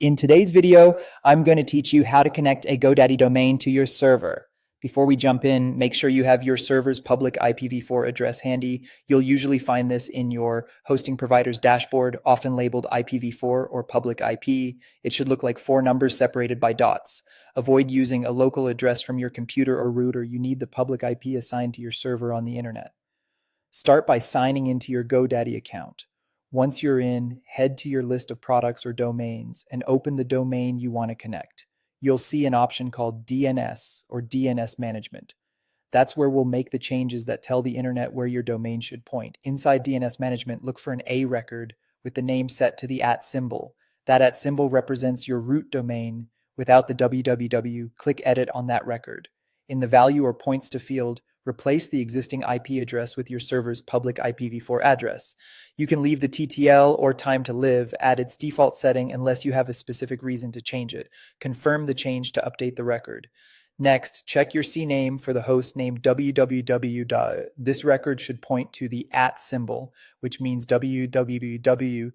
In today's video, I'm going to teach you how to connect a GoDaddy domain to your server. Before we jump in, make sure you have your server's public IPv4 address handy. You'll usually find this in your hosting provider's dashboard, often labeled IPv4 or public IP. It should look like four numbers separated by dots. Avoid using a local address from your computer or router. You need the public IP assigned to your server on the internet. Start by signing into your GoDaddy account. Once you're in, head to your list of products or domains and open the domain you want to connect. You'll see an option called DNS or DNS management. That's where we'll make the changes that tell the internet where your domain should point. Inside DNS management, look for an A record with the name set to the @ symbol. That @ symbol represents your root domain. Without the www, click edit on that record. In the value or points to field, replace the existing IP address with your server's public IPv4 address. You can leave the TTL or time to live at its default setting unless you have a specific reason to change it. Confirm the change to update the record. Next, check your cname for the host name www. This record should point to the @ symbol, which means www.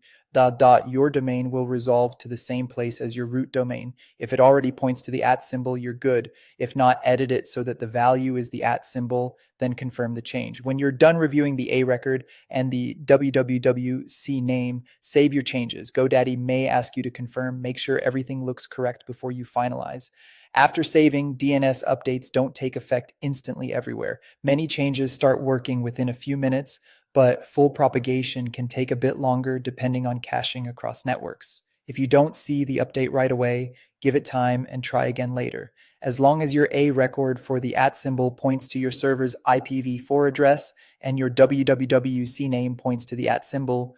Your domain will resolve to the same place as your root domain. If it already points to the @ symbol, you're good. If not, edit it so that the value is the @ symbol, then confirm the change. When you're done reviewing the A record and the www cname, save your changes. GoDaddy may ask you to confirm. Make sure everything looks correct before you finalize. After saving, DNS updates don't take effect instantly everywhere. Many changes start working within a few minutes, but full propagation can take a bit longer depending on caching across networks. If you don't see the update right away, give it time and try again later. As long as your A record for the @ symbol points to your server's IPv4 address and your www cname points to the @ symbol,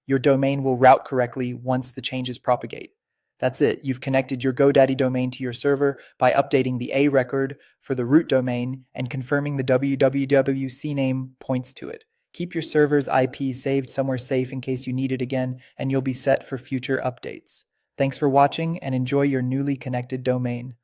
your domain will route correctly once the changes propagate. That's it. You've connected your GoDaddy domain to your server by updating the A record for the root domain and confirming the www cname points to it. Keep your server's IP saved somewhere safe in case you need it again, and you'll be set for future updates. Thanks for watching and enjoy your newly connected domain.